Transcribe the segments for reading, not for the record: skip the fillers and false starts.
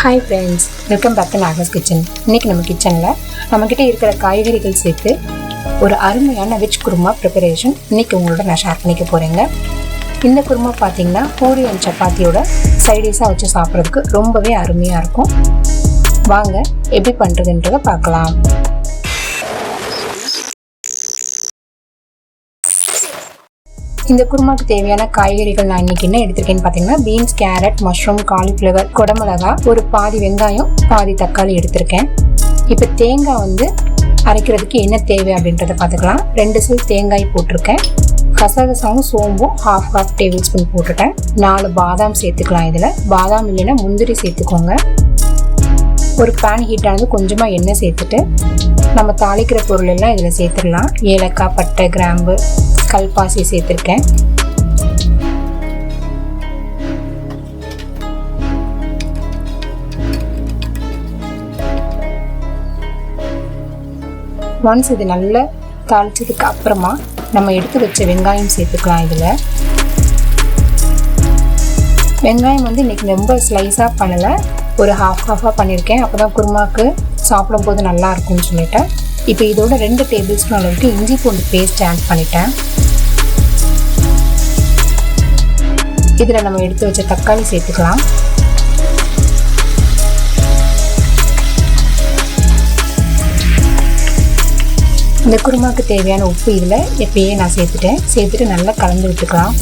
Hi friends, welcome back to Nagas kitchen. இன்றைக்கி நம்ம கிச்சனில் நம்மக்கிட்ட இருக்கிற காய்கறிகள் சேர்த்து ஒரு அருமையான வெஜ் குருமா ப்ரிப்பரேஷன் இன்றைக்கி உங்களோட நான் ஷேர் பண்ணிக்க போகிறேங்க. இந்த குருமா பார்த்திங்கன்னா பூரி அண்ட் சப்பாத்தியோட சைடிஷாக வச்சு சாப்பிட்றதுக்கு ரொம்பவே அருமையாக இருக்கும். வாங்க எப்படி பண்ணுறதுன்றதை பார்க்கலாம். இந்த குருமாக்கு தேவையான காய்கறிகள் நான் இன்னைக்கு என்ன எடுத்திருக்கேன்னு பார்த்தீங்கன்னா, பீன்ஸ், கேரட், மஷ்ரூம், காலிஃப்ளவர், குடமிளகா, ஒரு பாதி வெங்காயம், பாதி தக்காளி எடுத்திருக்கேன். இப்போ தேங்காய் அரைக்கிறதுக்கு என்ன தேவை அப்படின்றத பார்த்துக்கலாம். 2 ஸ்பூன் தேங்காய் போட்டிருக்கேன். கசகசாவும் சோம்பும் ½ டேபிள் ஸ்பூன் போட்டுட்டேன். 4 பாதாம் சேர்த்துக்கலாம். இதில் பாதாம் இல்லைன்னா முந்திரி சேர்த்துக்கோங்க. ஒரு பேன் ஹீட் ஆனது கொஞ்சமாக எண்ணெய் சேர்த்துட்டு நம்ம தாளிக்கிற பொருள் எல்லாம் இதில் சேர்த்துடலாம். ஏலக்காய், பட்டை, கிராம்பு, கல்பாசி சேர்த்துருக்கேன். ஒன்ஸ் இது நல்லா தாளிச்சதுக்கு அப்புறமா நம்ம எடுத்து வச்ச வெங்காயம் சேர்த்துக்கலாம். இதில் வெங்காயம் இன்னைக்கு ரொம்ப ஸ்லைஸாக பண்ணலை, ஒரு ஹாஃபாக பண்ணியிருக்கேன். அப்போ தான் குருமாவுக்கு சாப்பிடும்போது நல்லா இருக்கும்னு சொல்லிட்டேன். இப்போ இதோட 2 டேபிள் ஸ்பூன் அளவுக்கு இஞ்சி பூண்டு பேஸ்ட் ஆட் பண்ணிட்டேன். இதில் நம்ம எடுத்து வச்ச தக்காளி சேர்த்துக்கலாம். இந்த குருமாவுக்கு தேவையான உப்பு இதில் எப்பயே நான் சேர்த்துட்டு நல்லா கலந்து விட்டுக்கலாம்.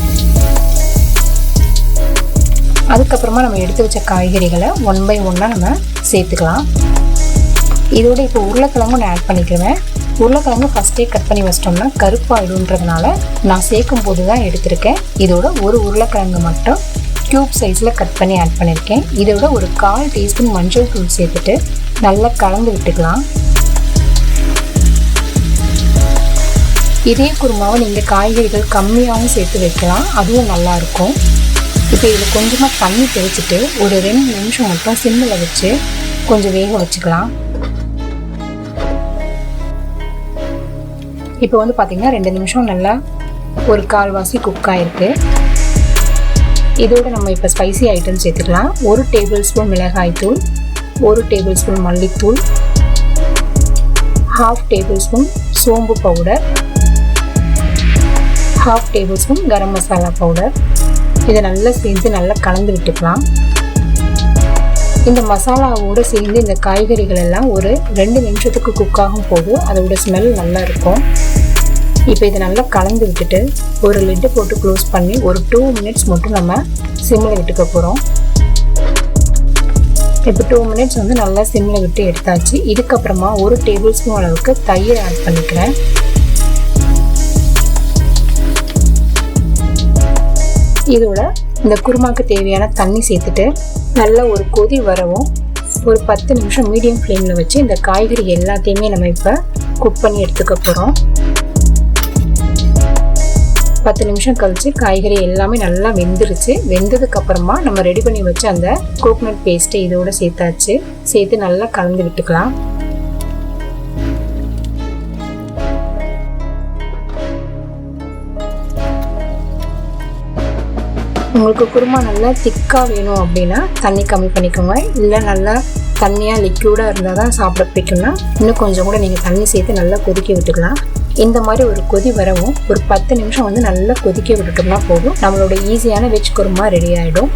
அதுக்கப்புறமா நம்ம எடுத்து வச்ச காய்கறிகளை 1 by 1 நம்ம சேர்த்துக்கலாம். இதோட இப்போ உருளைக்கிழங்கும் நான் ஆட் பண்ணிக்கிறேன். உருளைக்கிழங்கு ஃபஸ்ட்டே கட் பண்ணி வச்சிட்டோம்னா கருப்பாயிடுன்றதுனால நான் சேர்க்கும் போது தான் எடுத்திருக்கேன். இதோட ஒரு உருளைக்கிழங்கு மட்டும் க்யூப் சைஸில் கட் பண்ணி ஆட் பண்ணியிருக்கேன். இதோட ஒரு 1/4 டீஸ்பூன் மஞ்சள் தூள் சேர்த்துட்டு நல்லா கலந்து விட்டுக்கலாம். இதே குருமாவை நீங்கள் காய்கறிகள் கம்மியாகவும் சேர்த்து வைக்கலாம், அதுவும் நல்லாயிருக்கும். இப்போ இதில் கொஞ்சமாக தண்ணி தெளிச்சிட்டு ஒரு 2 நிமிஷம் மட்டும் சிம்மில் வச்சு கொஞ்சம் வேக வச்சுக்கலாம். இப்போ பார்த்திங்கன்னா 2 நிமிஷம் நல்லா ஒரு கால்வாசி குக் ஆகிருக்கு. இதோடு நம்ம இப்போ ஸ்பைசி ஐட்டம் சேர்த்துக்கலாம். 1 டேபிள் ஸ்பூன் மிளகாய் தூள், 1 டேபிள் ஸ்பூன் மல்லித்தூள், ½ டேபிள் ஸ்பூன் சோம்பு powder, ½ table spoon garam masala powder. இதை நல்லா சேர்த்து நல்லா கலந்து விட்டுக்கலாம். இந்த மசாலாவோடு சேர்ந்து இந்த காய்கறிகள் எல்லாம் ஒரு 2 நிமிஷத்துக்கு குக் ஆகும் போது அதோட ஸ்மெல் நல்லா இருக்கும். இப்போ இதை நல்லா கலந்து விட்டுட்டு ஒரு லிட்டு போட்டு க்ளோஸ் பண்ணி ஒரு 2 மினிட்ஸ் மட்டும் நம்ம சிம்மில் விட்டுக்க போகிறோம். இப்போ 2 மினிட்ஸ் நல்லா சிம்மில் விட்டு எடுத்தாச்சு. இதுக்கப்புறமா 1 டேபிள் ஸ்பூன் அளவுக்கு தயிர் ஆட் பண்ணிக்கிறேன். இதோட இந்த குருமாக்கு தேவையான தண்ணி சேர்த்துட்டு நல்லா ஒரு கொதி வரவும் ஒரு 10 நிமிஷம் மீடியம் ஃப்ளேமில் வச்சு இந்த காய்கறி எல்லாத்தையுமே நம்ம இப்போ குக் பண்ணி எடுத்துக்க போகிறோம். 10 நிமிஷம் கழிச்சு காய்கறி எல்லாமே நல்லா வெந்துருச்சு. வெந்ததுக்கு அப்புறமா நம்ம ரெடி பண்ணி வச்சு அந்த கோகனட் பேஸ்ட்டை இதோட சேர்த்து நல்லா கலந்து விட்டுக்கலாம். உங்களுக்கு குருமா நல்லா திக்காக வேணும் அப்படின்னா தண்ணி கம்மி பண்ணிக்கோங்க. இல்லை நல்லா தண்ணியாக லிக்யூடாக இருந்தால் தான் சாப்பிட பிடிக்கும்னா இன்னும் கொஞ்சம் கூட நீங்கள் தண்ணி சேர்த்து நல்லா கொதிக்க விட்டுக்கலாம். இந்த மாதிரி ஒரு கொதி வரவும் ஒரு 10 நிமிஷம் நல்லா கொதிக்க விட்டுட்டோம்னா போதும், நம்மளோட ஈஸியான வெஜ் குருமா ரெடி ஆகிடும்.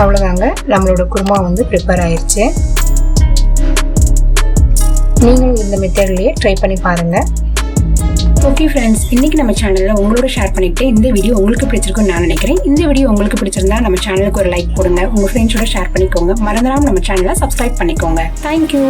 அவ்வளோதாங்க, நம்மளோட குருமா ப்ரிப்பேர் ஆயிடுச்சு. நீங்களும் இந்த மெத்தட்லேயே ட்ரை பண்ணி பாருங்கள். ஓகே ஃப்ரெண்ட்ஸ், இன்றைக்கி நம்ம சேனலில் உங்களோட ஷேர் பண்ணிக்கிட்டு இந்த வீடியோ உங்களுக்கு பிடிச்சிருக்குன்னு நான் நினைக்கிறேன். இந்த வீடியோ உங்களுக்கு பிடிச்சிருந்தா நம்ம சேனலுக்கு ஒரு லைக் கொடுங்க, உங்கள் ஃப்ரெண்ட்ஸோட ஷேர் பண்ணிக்கோங்க. மறந்துடாமல் நம்ம சேனலை சப்ஸ்கிரைப் பண்ணிக்கோங்க. தேங்க்யூ.